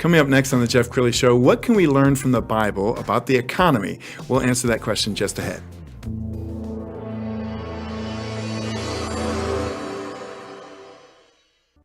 Coming up next on the Jeff Crilley Show, what can we learn from the Bible about the economy? We'll answer that question just ahead.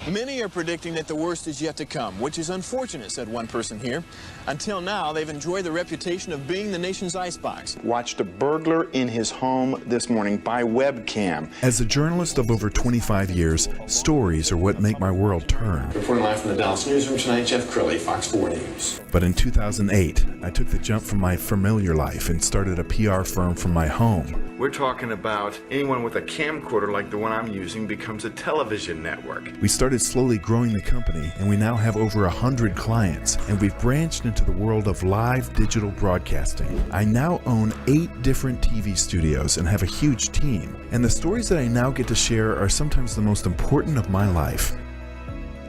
Many are predicting that the worst is yet to come, which is unfortunate, said one person here. Until now, they've enjoyed the reputation of being the nation's icebox. Watched a burglar in his home this morning by webcam. As a journalist of over 25 years, stories are what make my world turn. Reporting live from the Dallas newsroom tonight, Jeff Crilley, Fox 4 News. But in 2008, I took the jump from my familiar life and started a PR firm from my home. We're talking about anyone with a camcorder like the one I'm using becomes a television network. We started slowly growing the company, and we now have over 100 clients, and we've branched into the world of live digital broadcasting. I now own 8 different TV studios and have a huge team, and the stories that I now get to share are sometimes the most important of my life.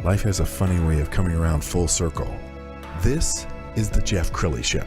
Life has a funny way of coming around full circle. This is the Jeff Crilley Show.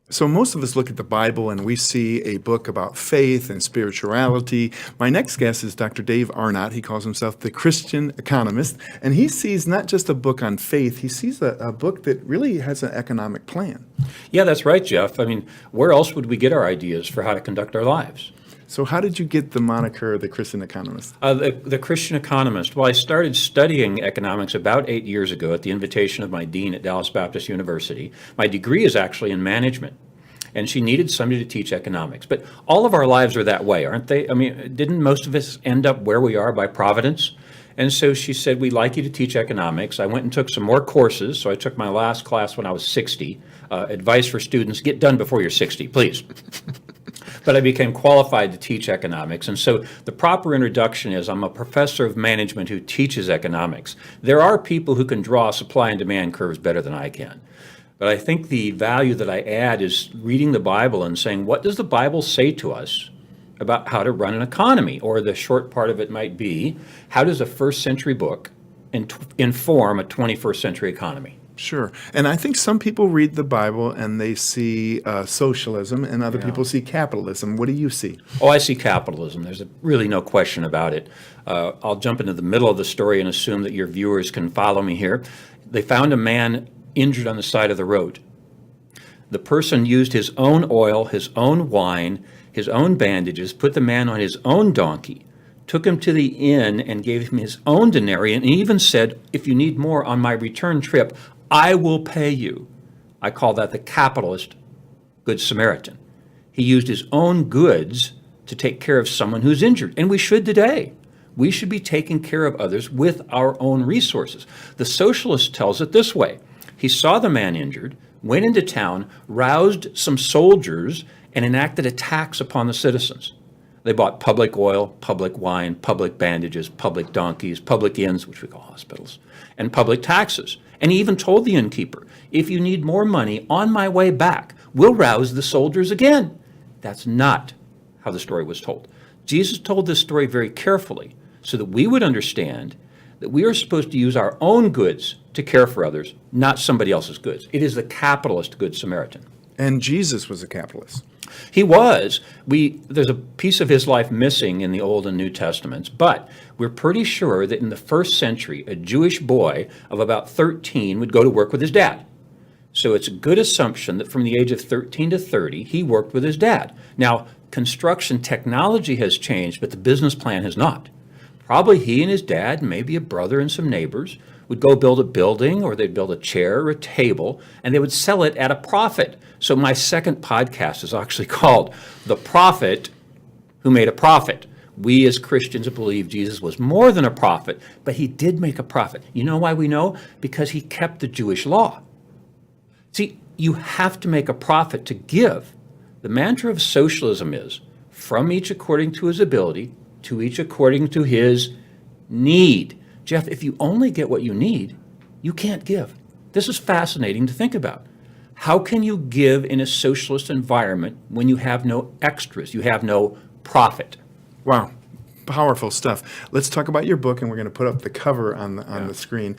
So most of us look at the Bible and we see a book about faith and spirituality. My next guest is Dr. Dave Arnott. He calls himself the Christian Economist, and he sees not just a book on faith, he sees a book that really has an economic plan. Yeah, that's right, Jeff. I mean, where else would we get our ideas for how to conduct our lives? So how did you get the moniker the Christian Economist? The Christian Economist. Well, I started studying economics about 8 years ago at the invitation of my dean at Dallas Baptist University. My degree is actually in management, and she needed somebody to teach economics. But all of our lives are that way, aren't they? I mean, didn't most of us end up where we are by providence? And so she said, we'd like you to teach economics. I went and took some more courses. So I took my last class when I was 60. Advice for students, get done before you're 60, please. But I became qualified to teach economics. And so the proper introduction is I'm a professor of management who teaches economics. There are people who can draw supply and demand curves better than I can. But I think the value that I add is reading the Bible and saying, what does the Bible say to us about how to run an economy? Or the short part of it might be, how does a first century book inform a 21st century economy? Sure. And I think some people read the Bible and they see socialism, and other people see capitalism. What do you see? Oh, I see capitalism. There's really no question about it. I'll jump into the middle of the story and assume that your viewers can follow me here. They found a man injured on the side of the road. The person used his own oil, his own wine, his own bandages, put the man on his own donkey, took him to the inn and gave him his own denarius, and even said, if you need more on my return trip, I will pay you. I call that the capitalist Good Samaritan. He used his own goods to take care of someone who's injured, and we should today. We should be taking care of others with our own resources. The socialist tells it this way. He saw the man injured, went into town, roused some soldiers, and enacted a tax upon the citizens. They bought public oil, public wine, public bandages, public donkeys, public inns, which we call hospitals, and public taxes. And he even told the innkeeper, if you need more money on my way back, we'll rouse the soldiers again. That's not how the story was told. Jesus told this story very carefully so that we would understand that we are supposed to use our own goods to care for others, not somebody else's goods. It is the capitalist Good Samaritan. And Jesus was a capitalist. He was. There's a piece of his life missing in the Old and New Testaments, but we're pretty sure that in the first century, a Jewish boy of about 13 would go to work with his dad. So it's a good assumption that from the age of 13 to 30, he worked with his dad. Now, construction technology has changed, but the business plan has not. Probably he and his dad, maybe a brother and some neighbors, would go build a building, or they'd build a chair or a table, and they would sell it at a profit. So my second podcast is actually called The Prophet Who Made a Profit. We as Christians believe Jesus was more than a prophet, but he did make a profit. You know why we know? Because he kept the Jewish law. See, you have to make a profit to give. The mantra of socialism is, from each according to his ability, to each according to his need. Jeff, if you only get what you need, you can't give. This is fascinating to think about. How can you give in a socialist environment when you have no extras, you have no profit? Wow, powerful stuff. Let's talk about your book, and we're going to put up the cover on the screen.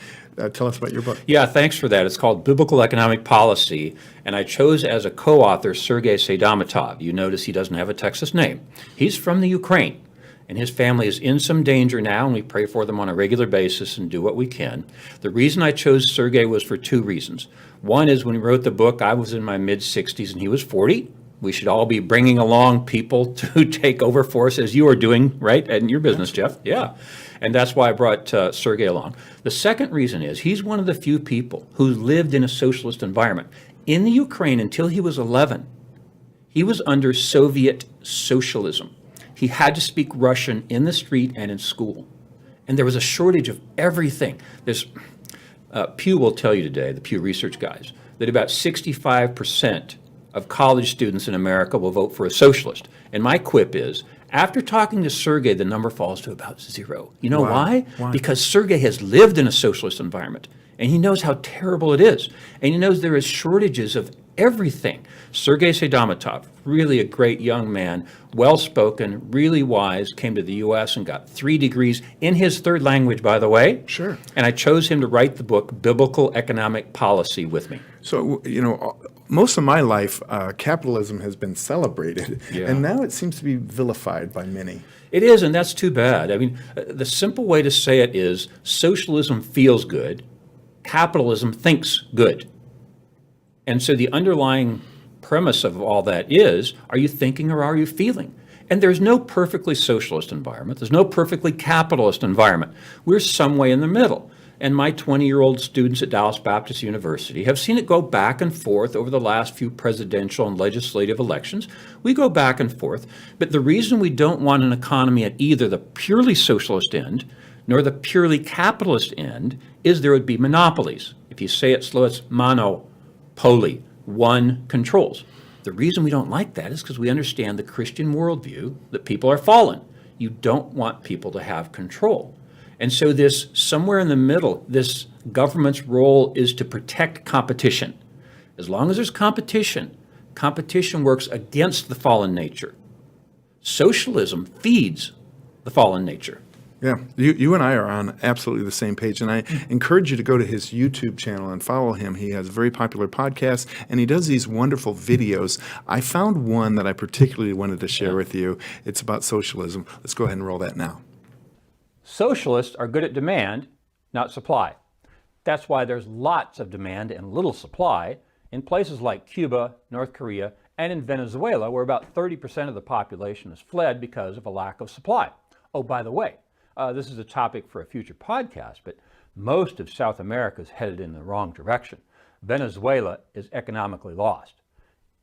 Tell us about your book. Yeah, thanks for that. It's called Biblical Economic Policy, and I chose as a co-author Sergei Seidamatov. You notice he doesn't have a Texas name. He's from the Ukraine. and his family is in some danger now, and we pray for them on a regular basis and do what we can. The reason I chose Sergey was for two reasons. One is when he wrote the book, I was in my mid-60s and he was 40. We should all be bringing along people to take over for us, as you are doing, right, in your business, Jeff? Yeah. And that's why I brought Sergey along. The second reason is he's one of the few people who lived in a socialist environment. In the Ukraine, until he was 11, he was under Soviet socialism. He had to speak Russian in the street and in school. And there was a shortage of everything. Pew will tell you today, the Pew Research guys, that about 65% of college students in America will vote for a socialist. And my quip is, after talking to Sergey, the number falls to about 0. You know why? Because Sergey has lived in a socialist environment, and he knows how terrible it is. And he knows there is shortages of everything. Sergey Sedamatov, really a great young man, well-spoken, really wise, came to the U.S. and got 3 degrees in his third language, by the way. Sure. And I chose him to write the book, Biblical Economic Policy, with me. So, most of my life, capitalism has been celebrated, and now it seems to be vilified by many. It is, and that's too bad. I mean, the simple way to say it is socialism feels good, capitalism thinks good. And so the underlying premise of all that is, are you thinking or are you feeling? And there's no perfectly socialist environment. There's no perfectly capitalist environment. We're some way in the middle. And my 20-year-old students at Dallas Baptist University have seen it go back and forth over the last few presidential and legislative elections. We go back and forth. But the reason we don't want an economy at either the purely socialist end nor the purely capitalist end is there would be monopolies. If you say it slow, it's monopoly. One controls. The reason we don't like that is because we understand the Christian worldview that people are fallen. You don't want people to have control. And so this, somewhere in the middle, this government's role is to protect competition. As long as there's competition, competition works against the fallen nature. Socialism feeds the fallen nature. Yeah, you and I are on absolutely the same page, and I encourage you to go to his YouTube channel and follow him. He has a very popular podcast, and he does these wonderful videos. I found one that I particularly wanted to share with you. It's about socialism. Let's go ahead and roll that now. Socialists are good at demand, not supply. That's why there's lots of demand and little supply in places like Cuba, North Korea, and in Venezuela, where about 30% of the population has fled because of a lack of supply. Oh, by the way, this is a topic for a future podcast, but most of South America is headed in the wrong direction. Venezuela is economically lost.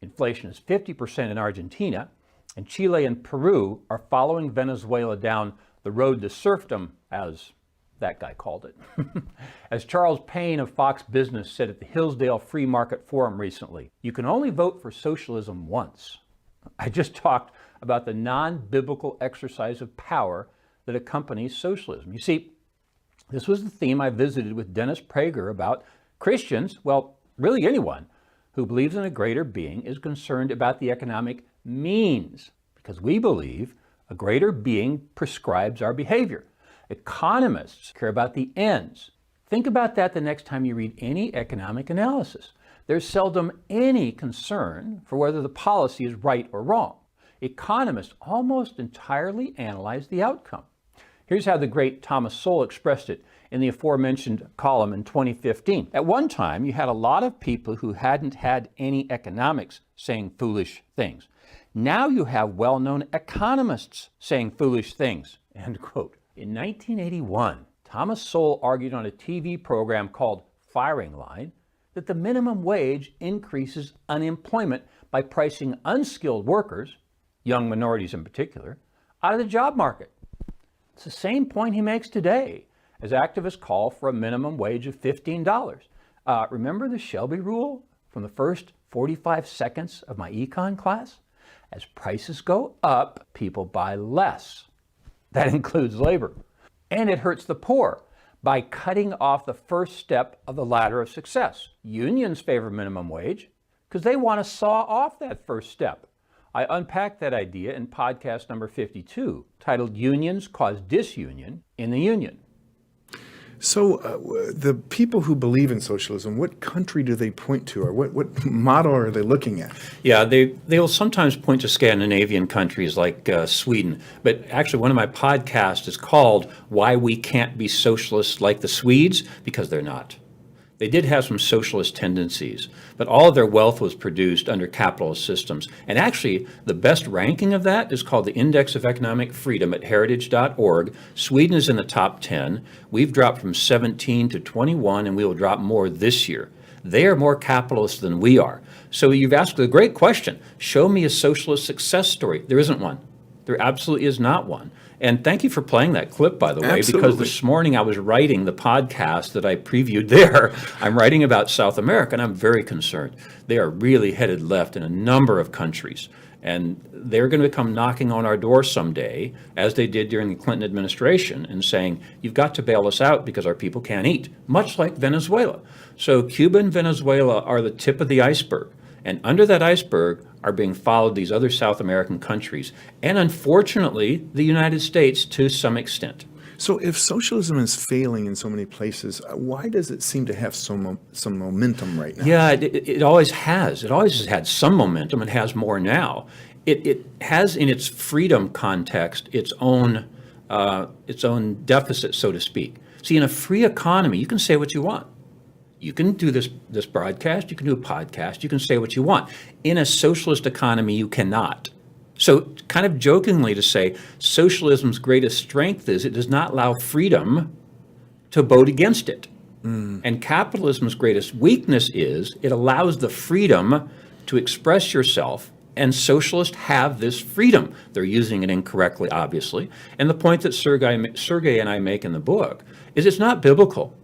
Inflation is 50% in Argentina, and Chile and Peru are following Venezuela down the road to serfdom, as that guy called it. As Charles Payne of Fox Business said at the Hillsdale Free Market Forum recently, you can only vote for socialism once. I just talked about the non-biblical exercise of power that accompanies socialism. You see, this was the theme I visited with Dennis Prager about Christians, well, really anyone who believes in a greater being is concerned about the economic means, because we believe a greater being prescribes our behavior. Economists care about the ends. Think about that the next time you read any economic analysis. There's seldom any concern for whether the policy is right or wrong. Economists almost entirely analyze the outcome. Here's how the great Thomas Sowell expressed it in the aforementioned column in 2015. At one time, you had a lot of people who hadn't had any economics saying foolish things. Now you have well-known economists saying foolish things, end quote. In 1981, Thomas Sowell argued on a TV program called Firing Line that the minimum wage increases unemployment by pricing unskilled workers, young minorities in particular, out of the job market. It's the same point he makes today as activists call for a minimum wage of $15. Remember the Shelby rule from the first 45 seconds of my econ class? As prices go up, people buy less. That includes labor. And it hurts the poor by cutting off the first step of the ladder of success. Unions favor minimum wage because they want to saw off that first step. I unpacked that idea in podcast number 52, titled Unions Cause Disunion in the Union. So the people who believe in socialism, what country do they point to, or what model are they looking at? Yeah, they'll sometimes point to Scandinavian countries like Sweden. But actually, one of my podcasts is called Why We Can't Be Socialists Like the Swedes, because they're not. They did have some socialist tendencies, but all of their wealth was produced under capitalist systems. And actually, the best ranking of that is called the Index of Economic Freedom at heritage.org. Sweden is in the top 10. We've dropped from 17 to 21, and we will drop more this year. They are more capitalist than we are. So you've asked a great question. Show me a socialist success story. There isn't one. There absolutely is not one. And thank you for playing that clip, by the way, Absolutely. because this morning I was writing the podcast that I previewed there. I'm writing about South America, and I'm very concerned. They are really headed left in a number of countries. And they're going to come knocking on our door someday, as they did during the Clinton administration, and saying, you've got to bail us out because our people can't eat, much like Venezuela. So Cuba and Venezuela are the tip of the iceberg. And under that iceberg are being followed these other South American countries, and unfortunately, the United States to some extent. So if socialism is failing in so many places, why does it seem to have some momentum right now? Yeah, it always has. It always has had some momentum. It has more now. It has in its freedom context its own deficit, so to speak. See, in a free economy, you can say what you want. You can do this broadcast, you can do a podcast, you can say what you want. In a socialist economy, you cannot. So kind of jokingly to say, socialism's greatest strength is it does not allow freedom to vote against it. And capitalism's greatest weakness is it allows the freedom to express yourself, and socialists have this freedom. They're using it incorrectly, obviously. And the point that Sergey and I make in the book is it's not biblical.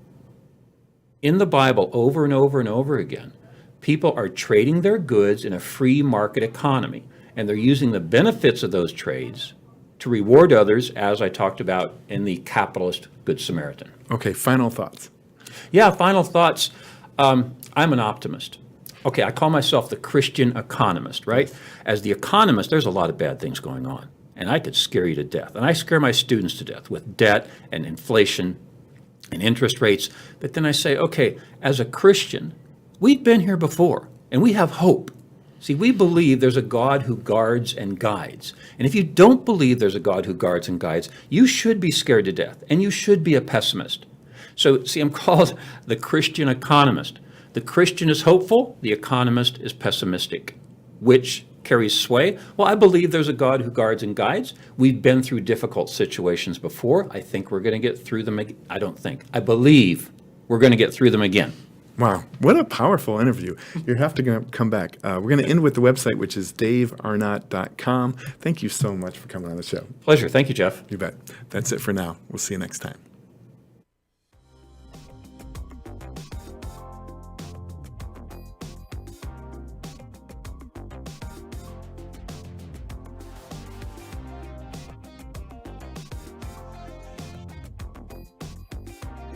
In the Bible, over and over and over again, people are trading their goods in a free market economy, and they're using the benefits of those trades to reward others, as I talked about in the capitalist Good Samaritan. Okay, final thoughts. Yeah, final thoughts. I'm an optimist. Okay, I call myself the Christian Economist, right? As the economist, there's a lot of bad things going on, and I could scare you to death. And I scare my students to death with debt and inflation and interest rates. But then I say, okay, as a Christian, we've been here before, and we have hope. See, we believe there's a God who guards and guides. And if you don't believe there's a God who guards and guides, you should be scared to death, and you should be a pessimist. So, see, I'm called the Christian Economist. The Christian is hopeful, the economist is pessimistic. Which carries sway? Well, I believe there's a God who guards and guides. We've been through difficult situations before. I think we're going to get through them. I don't think. I believe we're going to get through them again. Wow, what a powerful interview. You have to come back. We're going to end with the website, which is davearnott.com. Thank you so much for coming on the show. Pleasure. Thank you, Jeff. You bet. That's it for now. We'll see you next time.